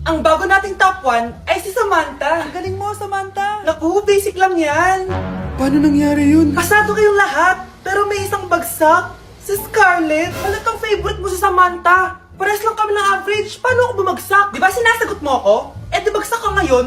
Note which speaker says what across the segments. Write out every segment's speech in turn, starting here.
Speaker 1: Ang bago nating top 1 ay si Samantha.
Speaker 2: Ang galing mo, Samantha.
Speaker 1: Naku, basic lang yan.
Speaker 2: Paano nangyari yun?
Speaker 1: Pasado kayong lahat, pero may isang bagsak. Si Scarlett, halatang favorite mo si Samantha. Pares lang kami ng average, paano ako bumagsak? Di ba sinasagot mo ako? Eh di bagsak ka ngayon?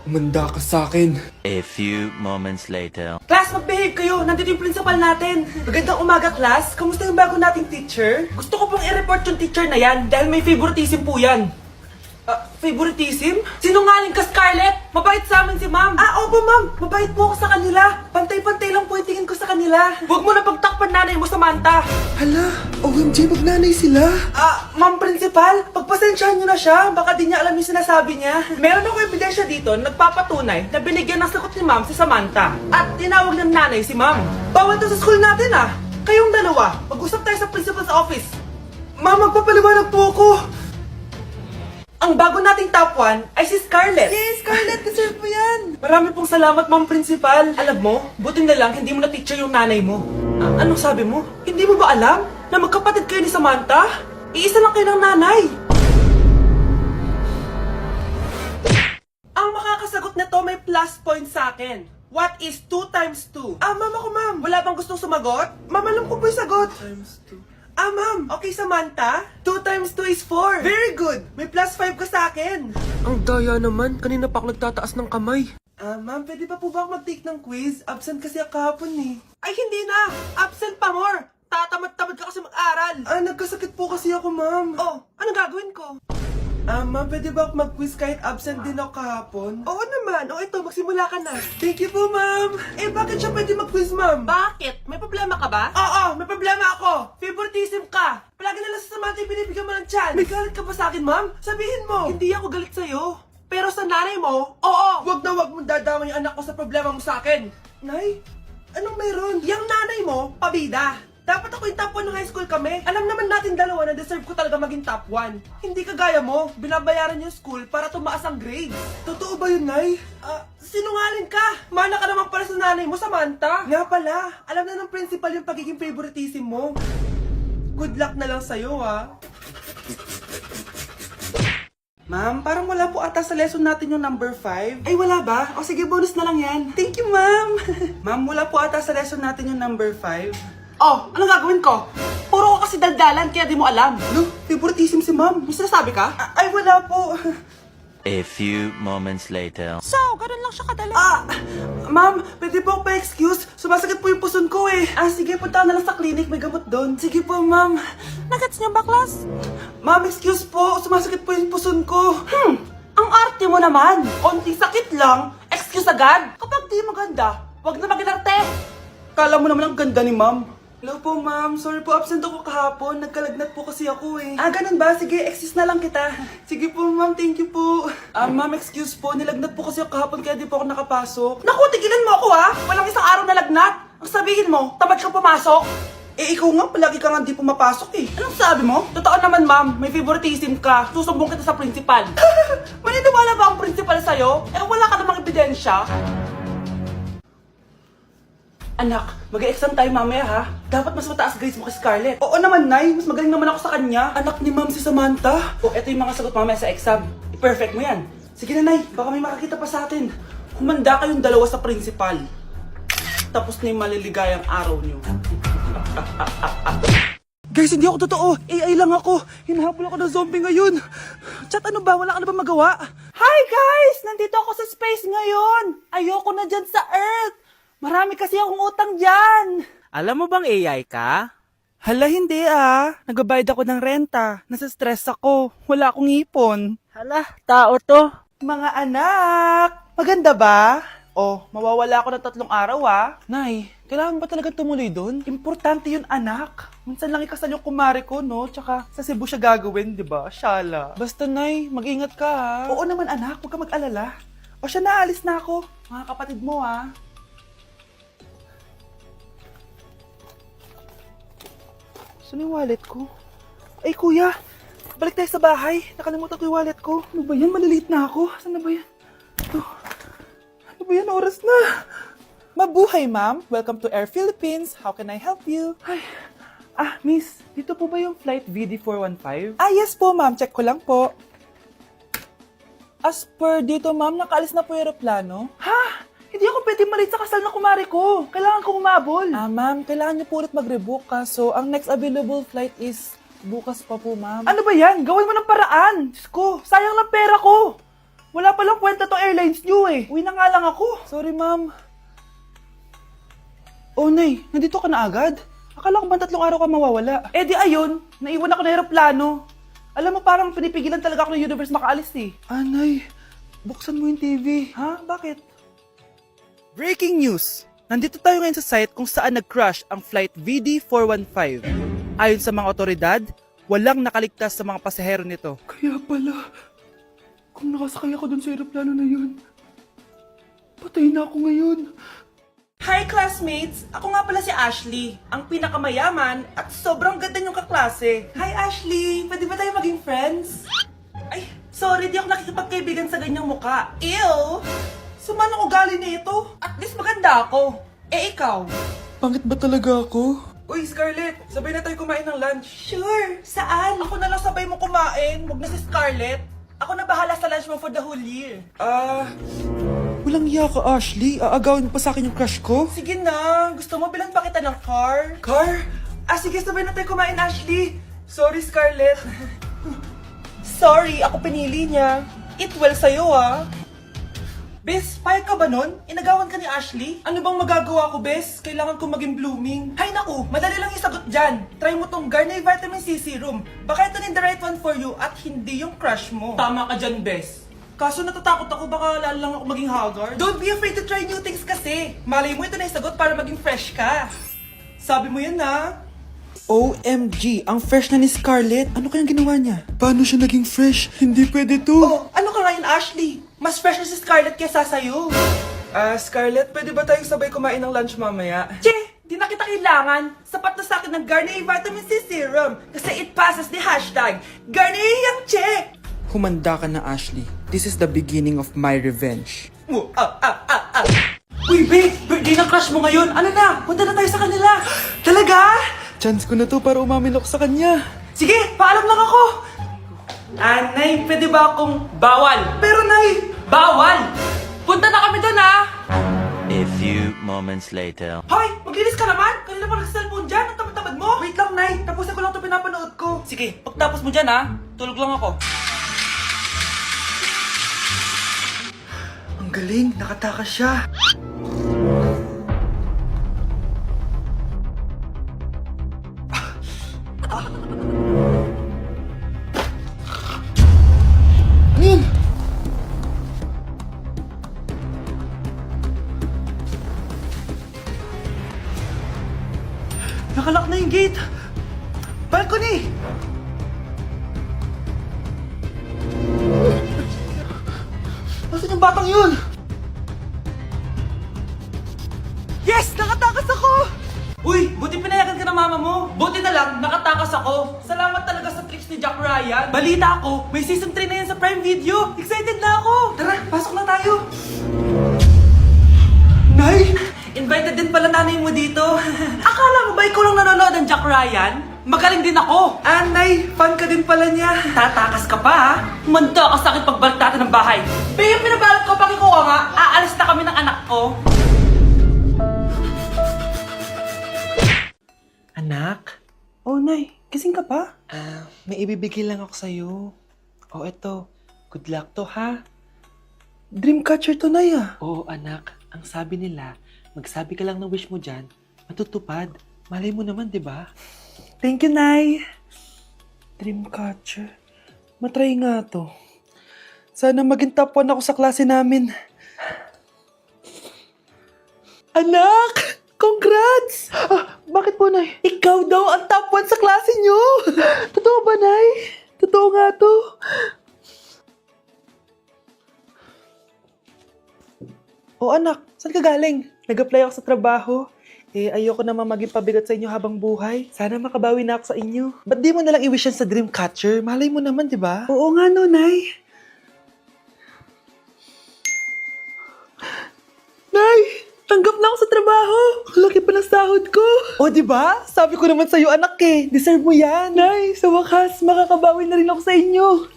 Speaker 2: Umanda ka sa akin.
Speaker 3: A few moments later.
Speaker 1: Class, mag-behave kayo. Nandito yung principal natin. Magandang umaga, class. Kamusta yung bago nating teacher? Gusto ko pong i-report yung teacher na yan dahil may favoritism po yan. Favoritism? Sinungaling ka, Scarlett! Mabait sa amin si ma'am. Opo, ma'am. Mabait po ako sa kanila. Pantay-pantay lang po yung tingin ko sa kanila. Huwag mo na pagtakpan nanay mo, Samantha.
Speaker 2: Hala, OMG, magnanay sila.
Speaker 1: Ma'am principal, pagpasensyahan niyo na siya. Baka di niya alam yung sinasabi niya. Meron ako ebidensya dito na nagpapatunay na binigyan ng sagot ni ma'am si Samantha. At tinawag ng nanay si ma'am. Bawal to sa school natin Kayong dalawa, mag-usap tayo sa principal's office. Ma'am, magpapaliwanag po ako. Ang bago nating top 1 ay si Scarlett.
Speaker 2: Yes, Scarlett, deserve mo yan.
Speaker 1: Marami pong salamat, ma'am principal. Alam mo, buti na lang hindi mo na teacher yung nanay mo. Anong sabi mo? Hindi mo ba alam na magkapatid kayo ni Samantha? Iisa lang kayo ng nanay. Ang makakasagot nito may plus point sa akin. What is 2 times 2? Ma'am ako, ma'am. Wala bang gustong sumagot? Ma'am, alam ko po yung sagot. 2 times 2. Ma'am. Okay, Samantha. 2 times 2 is 4. Very good. May plus 5 ka sa akin.
Speaker 2: Ang daya naman, kanina pa ako nagtataas ng kamay.
Speaker 1: Ma'am, pwede pa po ba ako mag-take ng quiz? Absent kasi ako kahapon Ay, hindi na! Absent pa more! Tatamad-tamad ka kasi mag-aral! Nagkasakit po kasi ako, ma'am. Oh, anong gagawin ko? Ma'am, pwede ba ako mag-quiz kahit absent din ako kahapon? Oo naman. Ito, magsimula ka na. Thank you po, ma'am. Bakit siya pwede mag-quiz, ma'am? Bakit? May problema ka ba? Oo, may problema ako. Favoritism ka. Palagi na lang sa Samantha yung binibigyan mo ng chance. May galit ka ba sa akin, ma'am? Sabihin mo. Hindi ako galit sa'yo. Pero sa nanay mo, oo. Wag na wag mong dadama yung anak ko sa problema mo sa akin. Nay, anong meron? Yang nanay mo, pabida. Dapat ako yung top 1 ng high school kami. Alam naman natin dalawa na deserve ko talaga maging top 1. Hindi kagaya mo, binabayaran yung school para tumaas ang grades. Totoo ba yun, Nay? Sinungaling ka! Mana ka naman pala sa nanay mo, Samantha. Nga pala, alam na ng principal yung pagiging favoritism mo. Good luck na lang sa'yo, Ma'am, parang wala po ata sa lesson natin yung number 5. Ay, wala ba? O sige, bonus na lang yan. Thank you, ma'am. Ma'am, wala po ata sa lesson natin yung number 5. Oh, anong gagawin ko? Puro ko kasi daldalan, kaya di mo alam. No, favoritism si ma'am. May sinasabi ka? Ay, wala po.
Speaker 3: A few moments later.
Speaker 2: So, ganun lang siya kadali.
Speaker 1: Ma'am, pwede po ako pa-excuse? Sumasakit po yung puson ko sige, punta na lang sa clinic, may gamot doon. Sige po, ma'am.
Speaker 2: Nagets niyo ba, class?
Speaker 1: Ma'am, excuse po, sumasakit po yung puson ko. Ang arte mo naman. Konti sakit lang, excuse agad. Kapag di maganda, wag na mag-inarte. Kala mo naman ang ganda ni ma'am. Hello po, ma'am. Sorry po, absent ako kahapon. Nagkalagnat po kasi ako ganun ba? Sige, excuse na lang kita. Sige po, ma'am. Thank you po. Ma'am, excuse po. Nilagnat po kasi ako kahapon kaya di po ako nakapasok. Naku, tigilan mo ako Walang isang araw na lagnat. Ang sabihin mo, tamad ka pumasok. Ikaw nga, palagi ka nga di pumapasok Anong sabi mo? Totoo naman, ma'am. May favoritism ka. Susumbong kita sa principal. Maniniwala ba ang principal sa'yo? Wala ka namang ebidensya. Anak, mag-e-exam tayo mamaya Dapat mas mataas grades mo kay Scarlett. Oo naman, Nay. Mas magaling naman ako sa kanya. Anak ni ma'am si Samantha. Eto yung mga sagot mamaya sa exam. I-perfect mo yan. Sige na, Nay. Baka may makakita pa sa atin. Humanda kayong dalawa sa principal. Tapos na yung maliligayang araw niyo.
Speaker 2: Guys, hindi ako totoo. AI lang ako. Hinahabol ako ng zombie ngayon. Chat, ano ba? Wala ka na ba magawa?
Speaker 1: Hi, guys! Nandito ako sa space ngayon. Ayoko na dyan sa Earth. Marami kasi akong utang dyan.
Speaker 4: Alam mo bang AI ka?
Speaker 2: Hala, hindi Nagbabayad ako ng renta. Nasa-stress ako. Wala akong ipon.
Speaker 4: Hala, tao to.
Speaker 1: Mga anak, maganda ba? Mawawala ako ng 3 araw
Speaker 2: Nay, kailangan ba talaga tumuloy doon?
Speaker 1: Importante yun, anak. Minsan lang ikasal yung kumare ko, no? Tsaka sa Cebu siya gagawin, di ba? Shala.
Speaker 2: Basta, Nay, mag-ingat ka
Speaker 1: Oo naman, anak. Huwag ka mag-alala. Siya na, alis na ako. Mga kapatid mo, Saan yung wallet ko? Ay, kuya. Balik tayo sa bahay. Nakalimutan ko yung wallet ko. Ano ba yan? Maliliit na ako. Saan na ba yan? Ano ba yan? Oras na. Mabuhay, ma'am. Welcome to Air Philippines. How can I help you? Ay, miss. Dito po ba yung flight VD415? Yes po, ma'am. Check ko lang po.
Speaker 2: As per dito, ma'am, nakaalis na po yung aeroplano. Ha? Hindi ako pwede malit sa kasal na kumari ko. Kailangan kong umabol. Ma'am, kailangan niyo po ulit mag-rebook so ang next available flight is bukas pa po, ma'am. Ano ba yan? Gawin mo ng paraan. Diyos ko, sayang lang pera ko. Wala palang kwenta to airlines niyo eh. Uwi na nga lang ako. Sorry, ma'am. Oh, Nay, nandito ka na agad? Akala ko ba 3 araw ka mawawala? Eh di ayun, naiwan ako ng aeroplano. Alam mo, parang pinipigilan talaga ako ng universe makaalis eh. Nay, buksan mo yung TV. Ha? Bakit? Breaking news! Nandito tayo ngayon sa site kung saan nag-crash ang flight VD415. Ayon sa mga otoridad, walang nakaligtas sa mga pasahero nito. Kaya pala, kung nakasakay ako dun sa aeroplano na yun, patay na ako ngayon.
Speaker 1: Hi classmates! Ako nga pala si Ashley, ang pinakamayaman at sobrang ganda niyong kaklase. Hi Ashley! Pwede ba tayo maging friends? Ay, sorry, di ako nakikipagkaibigan sa ganyang muka. Ew! Sumanong ugali na ito. At least maganda ako. Eh ikaw?
Speaker 2: Pangit ba talaga ako?
Speaker 1: Uy Scarlett, sabay na tayo kumain ng lunch. Sure! Saan? Ako na lang sabay mo kumain, wag na si Scarlett. Ako na bahala sa lunch mo for the whole year.
Speaker 2: Walang iya ka, Ashley. Aagawin pa sa akin yung crush ko.
Speaker 1: Sige na, gusto mo bilan pa kita ng car? Car? Sige, sabay na tayo kumain, Ashley. Sorry, Scarlett. Sorry, ako pinili niya. Eat well sa'yo, ah. Bes, payag ka ba nun? Inagawan ka ni Ashley? Ano bang magagawa ko, Bes? Kailangan ko maging blooming. Hay naku, madali lang isagot dyan. Try mo tong Garnier Vitamin C Serum. Baka ito din the right one for you at hindi yung crush mo. Tama ka dyan, Bes. Kaso natatakot ako, baka lalo lang ako maging haggard. Don't be afraid to try new things kasi. Malay mo ito na isagot para maging fresh ka. Sabi mo yan na.
Speaker 2: OMG, ang fresh na ni Scarlett. Ano kayang ginawa niya? Paano siya naging fresh? Hindi pwede to.
Speaker 1: Oh, ano ka ngayon, Ashley? Mas fresh na si Scarlett kesa sa'yo. Scarlett, pwede ba tayong sabay kumain ng lunch mamaya? Che, di na kita kailangan. Sapat na sa akin ng Garnier Vitamin C Serum. Kasi it passes the hashtag Garnier yang che.
Speaker 2: Humanda ka na, Ashley. This is the beginning of my revenge.
Speaker 1: Uy, babe! Birthday ng crush mo ngayon! Ano na? Punta na tayo sa kanila! Talaga?
Speaker 2: Chance ko na to para umamin ako sa kanya.
Speaker 1: Sige, paalam lang ako! Nay, pwede ba akong bawal? Pero Nay! Bawal! Punta na kami doon, ha!
Speaker 3: A few moments later.
Speaker 1: Hoy! Maglinis ka naman! Kanina pa nag-cellphone dyan! Ang tamad-tamad mo! Wait lang, Nay! Tapusin ko lang ito pinapanood ko. Sige, pagtapos mo dyan, ha? Tulog lang ako.
Speaker 2: Ang galing, nakatakas siya. Ano yun?
Speaker 1: Nakalock na yung gate! Balcony! Nasaan yung batang yun? Yes! Nakatakas ako! Uy, buti pinayagan ka ng mama mo. Buti na lang, nakatakas ako. Salamat talaga sa tricks ni Jack Ryan. Balita ako, may season 3 na yan sa Prime Video. Excited na ako. Tara, pasok na tayo. Nay! Invited din pala nanay mo dito. Akala mo ba ikaw lang nanonood ng Jack Ryan? Magaling din ako. Nay, fan ka din pala niya. Tatakas ka pa, ha? Humanda ka sa akin pagbalik natin ng bahay. Pero yung pinabalot ko, pakikuha nga, aalis na kami ng anak ko.
Speaker 2: Anak? Oh, Nay, gising ka pa? May ibibigay lang ako sa'yo. Oh, eto. Good luck to, ha? Dreamcatcher to, Nay, ah. Oo, anak. Ang sabi nila, magsabi ka lang ng wish mo dyan, matutupad. Malay mo naman, di ba? Thank you, Nay. Dreamcatcher. Matry nga to. Sana maging top 1 ako sa klase namin. Anak! Congrats! Bakit po, Nay? Ikaw daw ang top 1 sa klase niyo! Totoo ba, Nay? Totoo nga to. Oh, anak, saan ka galing? Nag-apply ako sa trabaho. Ayoko naman maging pabigat sa inyo habang buhay. Sana makabawi na ako sa inyo. Ba't di mo nalang i-wish yan sa Dreamcatcher? Malay mo naman, di ba? Oo nga, no, Nay. Nay! Tanggap na ako sa trabaho! Laki pa ng sahod ko! O, di ba? Sabi ko naman sa'yo, anak eh. Deserve mo yan. Nay, sa wakas, makakabawi na rin ako sa inyo.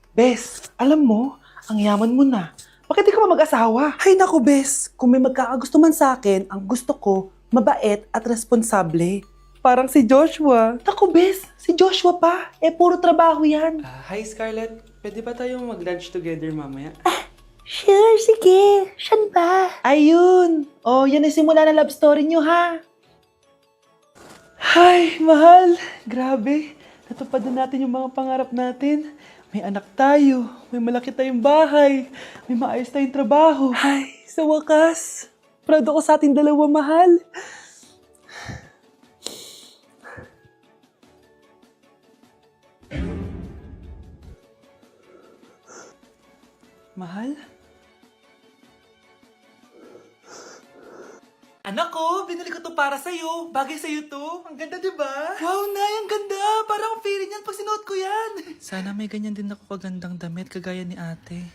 Speaker 2: Bes, alam mo, ang yaman mo na. Bakit di ka pa mag-asawa? Ay naku, Bes. Kung may magkakagusto man sa akin, ang gusto ko, mabait at responsable. Parang si Joshua. Naku, Bes, si Joshua pa. Puro trabaho yan.
Speaker 1: Hi, Scarlett. Pwede ba tayong mag-lunch together mamaya?
Speaker 2: Sure, sige. Siyan ba? Ayun. Oh, yan ay simula ng love story nyo, ha? Ay, mahal. Grabe. Natupad na natin yung mga pangarap natin. May anak tayo. May malaki tayong bahay. May maayos tayong trabaho. Ay, sa wakas. Proud ako sa ating dalawa, mahal. Mahal? Anak ko, binili ko to para sa'yo. Bagay sa'yo to. Ang ganda, di ba? Wow, Nay, ang ganda. Parang ang feeling yan pag sinuot ko yan.
Speaker 4: Sana may ganyan din ako kagandang damit kagaya ni ate.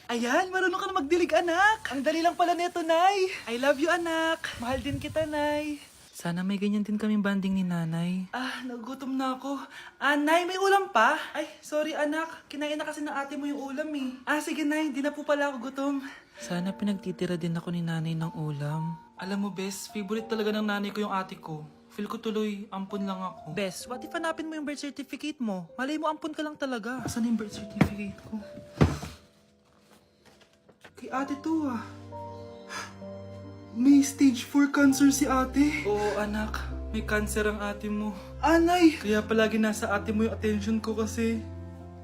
Speaker 2: Ayan, marunong ka na magdilig, anak. Ang dali lang pala nito, Nay. I love you, anak. Mahal din kita, Nay.
Speaker 4: Sana may ganyan din kaming banding ni nanay.
Speaker 2: Nagugutom na ako. Nay, may ulam pa? Ay, sorry, anak. Kinain na kasi ng ate mo yung ulam, eh. Sige, Nay. Di na po pala ako gutom.
Speaker 4: Sana pinagtitira din ako ni nanay ng ulam.
Speaker 2: Alam mo, Bes, favorite talaga ng nanay ko yung ate ko. Feel ko tuloy, ampun lang ako.
Speaker 4: Bes, what if hanapin mo yung birth certificate mo? Malay mo, ampun ka lang talaga.
Speaker 2: Asan yung birth certificate ko? Kay ate to, ah. May stage 4 cancer si ate. Oo, anak. May cancer ang ate mo. Anay! Kaya palagi nasa ate mo yung attention ko kasi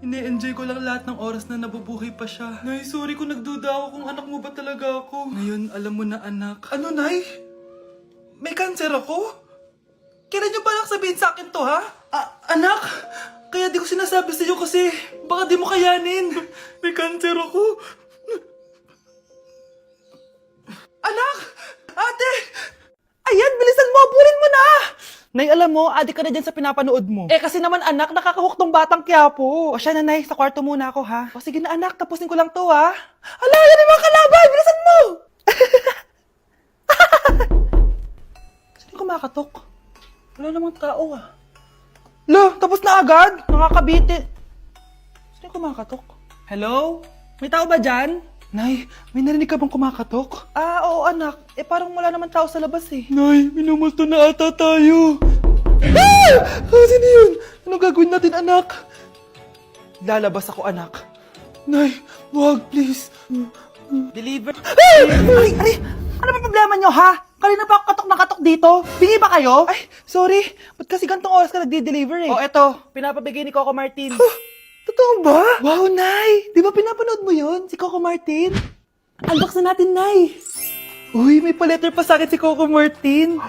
Speaker 2: ine-enjoy ko lang lahat ng oras na nabubuhay pa siya. Nay, sorry kung nagduda ako kung anak mo ba talaga ako. Ngayon, alam mo na, anak. Ano, Nay? May cancer ako? Kailan niyo ba lang sabihin sa akin to, ha? Anak! Kaya di ko sinasabi sa iyo kasi baka di mo kayanin. May cancer ako. Anak! Ate! Ayan, bilisan mo! Abulin mo na! Nay, alam mo, adik ka na dyan sa pinapanood mo. Kasi naman anak, nakakahook tong batang Quiapo. O siya na, Nay, sa kwarto muna ako, ha? O sige na anak, tapusin ko lang to, ha? Ala, yan yung mga kalaban! Bilisan mo! Sino kumakatok? Wala namang tao, ah. Lo, tapos na agad? Nakakabitin. Sino kumakatok? Hello? May tao ba dyan? Nay, may narinig ka bang kumakatok? Oo anak. Parang wala naman tao sa labas eh. Nay, minumulto na ata tayo. Sino yun? Anong gagawin natin, anak? Lalabas ako, anak. Nay, wag, please. Deliver. Ay! Ano ba problema nyo, ha? Kanina pa ako katok na katok dito. Bingi ba kayo? Ay, sorry. Ba't kasi gantong oras ka nagde-deliver eh? Eto. Pinapabigay ni Coco Martin. Totoo ba? Wow, Nay! Di ba pinapanood mo yun? Si Coco Martin? Unbox na natin, Nay! Uy, may pa-letter pa sa akin si Coco Martin.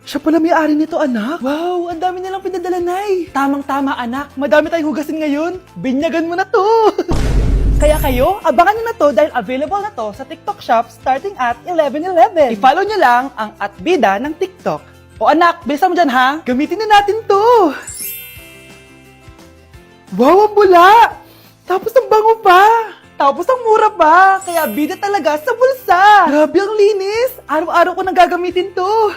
Speaker 2: Siya pala may-ari nito, anak. Wow, ang dami nilang pinadala, Nay. Tamang-tama, anak. Madami tayong hugasin ngayon. Binyagan mo na to. Kaya kayo, abangan nyo na to dahil available na to sa TikTok Shop starting at 11:11. I-follow nyo lang ang @bida ng TikTok. O anak, bilisan mo dyan, ha? Gamitin na natin to. Wow, ang bula! Tapos ang bango pa! Tapos ang mura pa! Kaya bida talaga sa bulsa! Grabe ang linis! Araw-araw ko nang gagamitin to!